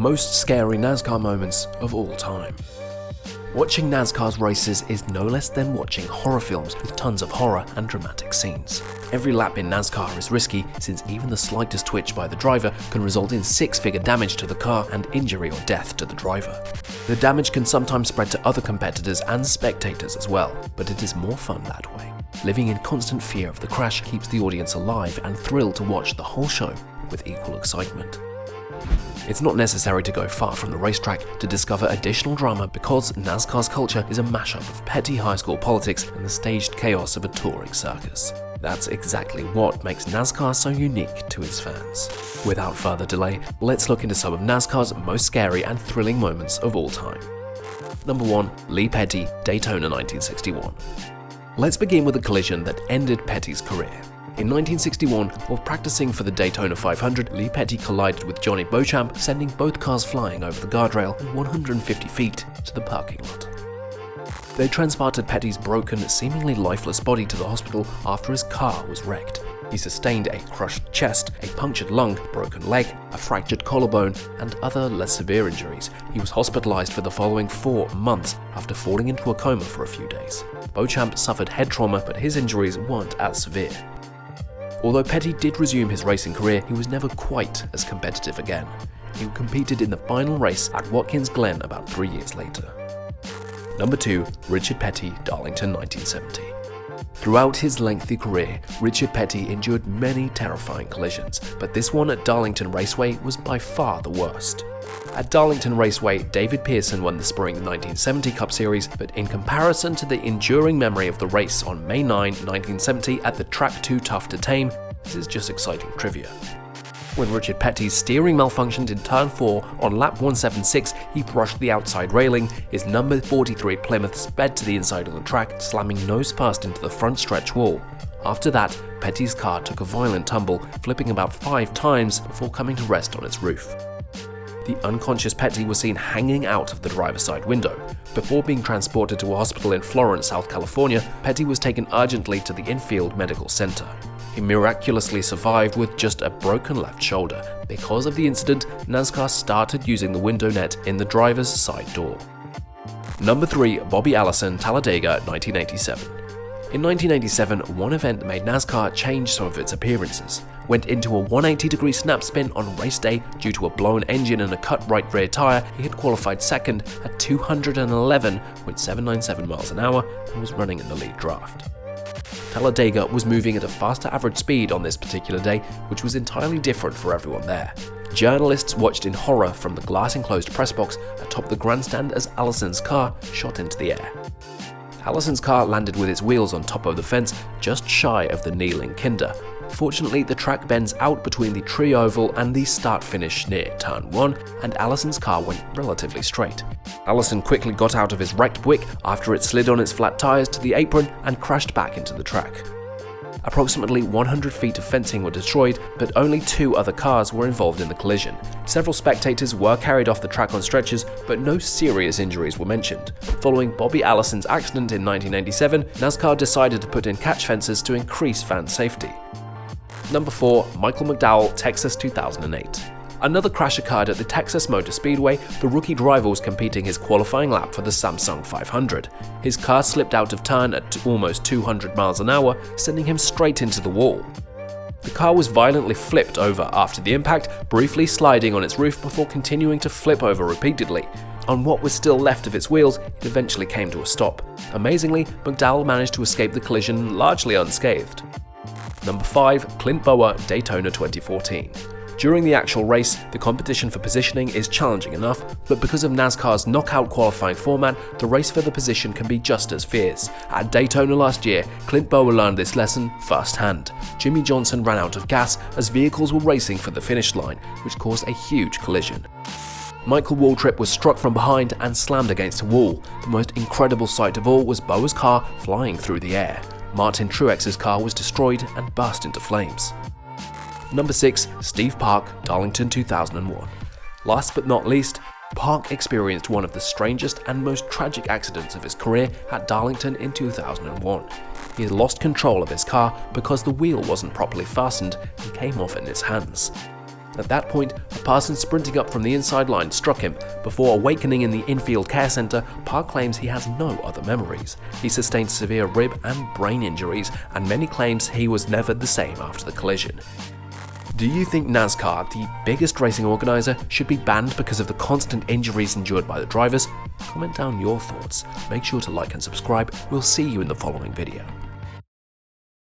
most scary NASCAR moments of all time. Watching NASCAR's races is no less than watching horror films with tons of horror and dramatic scenes. Every lap in NASCAR is risky, since even the slightest twitch by the driver can result in six-figure damage to the car and injury or death to the driver. The damage can sometimes spread to other competitors and spectators as well, but it is more fun that way. Living in constant fear of the crash keeps the audience alive and thrilled to watch the whole show with equal excitement. It's not necessary to go far from the racetrack to discover additional drama, because NASCAR's culture is a mashup of petty high school politics and the staged chaos of a touring circus. That's exactly what makes NASCAR so unique to its fans. Without further delay, let's look into some of NASCAR's most scary and thrilling moments of all time. Number 1. Lee Petty, Daytona 1961. Let's begin with a collision that ended Petty's career. In 1961, while practicing for the Daytona 500, Lee Petty collided with Johnny Beauchamp, sending both cars flying over the guardrail and 150 feet to the parking lot. They transported Petty's broken, seemingly lifeless body to the hospital after his car was wrecked. He sustained a crushed chest, a punctured lung, broken leg, a fractured collarbone, and other less severe injuries. He was hospitalized for the following 4 months after falling into a coma for a few days. Beauchamp suffered head trauma, but his injuries weren't as severe. Although Petty did resume his racing career, he was never quite as competitive again. He competed in the final race at Watkins Glen about 3 years later. Number 2. Richard Petty, Darlington 1970. Throughout his lengthy career, Richard Petty endured many terrifying collisions, but this one at Darlington Raceway was by far the worst. At Darlington Raceway, David Pearson won the Spring 1970 Cup Series, but in comparison to the enduring memory of the race on May 9, 1970 at the track Too Tough to Tame, this is just exciting trivia. When Richard Petty's steering malfunctioned in turn 4 on lap 176, he brushed the outside railing. His number 43 Plymouth sped to the inside of the track, slamming nose first into the front stretch wall. After that, Petty's car took a violent tumble, flipping about 5 times before coming to rest on its roof. The unconscious Petty was seen hanging out of the driver's side window. Before being transported to a hospital in Florence, South California, Petty was taken urgently to the Infield Medical Center. He miraculously survived with just a broken left shoulder. Because of the incident, NASCAR started using the window net in the driver's side door. Number 3. Bobby Allison, Talladega 1987. In 1987, one event made NASCAR change some of its appearances. Went into a 180-degree snap spin on race day due to a blown engine and a cut right rear tire. He had qualified second at 211.797 miles an hour and was running in the lead draft. Talladega was moving at a faster average speed on this particular day, which was entirely different for everyone there. Journalists watched in horror from the glass-enclosed press box atop the grandstand as Allison's car shot into the air. Allison's car landed with its wheels on top of the fence, just shy of the kneeling Kinder. Fortunately, the track bends out between the tree oval and the start-finish near turn 1, and Allison's car went relatively straight. Allison quickly got out of his wrecked Buick after it slid on its flat tires to the apron and crashed back into the track. Approximately 100 feet of fencing were destroyed, but only 2 other cars were involved in the collision. Several spectators were carried off the track on stretchers, but no serious injuries were mentioned. Following Bobby Allison's accident in 1987, NASCAR decided to put in catch fences to increase fan safety. Number 4. Michael McDowell, Texas 2008. Another crash occurred at the Texas Motor Speedway. The rookie driver was competing his qualifying lap for the Samsung 500. His car slipped out of turn at almost 200 miles an hour, sending him straight into the wall. The car was violently flipped over after the impact, briefly sliding on its roof before continuing to flip over repeatedly. On what was still left of its wheels, it eventually came to a stop. Amazingly, McDowell managed to escape the collision largely unscathed. Number 5. Clint Bower, Daytona 2014. During the actual race, the competition for positioning is challenging enough, but because of NASCAR's knockout qualifying format, the race for the position can be just as fierce. At Daytona last year, Clint Bower learned this lesson firsthand. Jimmy Johnson ran out of gas as vehicles were racing for the finish line, which caused a huge collision. Michael Waltrip was struck from behind and slammed against a wall. The most incredible sight of all was Bower's car flying through the air. Martin Truex's car was destroyed and burst into flames. Number 6. Steve Park, Darlington 2001. Last but not least, Park experienced one of the strangest and most tragic accidents of his career at Darlington in 2001. He had lost control of his car because the wheel wasn't properly fastened and came off in his hands. At that point, a person sprinting up from the inside line struck him. Before awakening in the infield care center, Park claims he has no other memories. He sustained severe rib and brain injuries, and many claims he was never the same after the collision. Do you think NASCAR, the biggest racing organizer, should be banned because of the constant injuries endured by the drivers? Comment down your thoughts. Make sure to like and subscribe. We'll see you in the following video.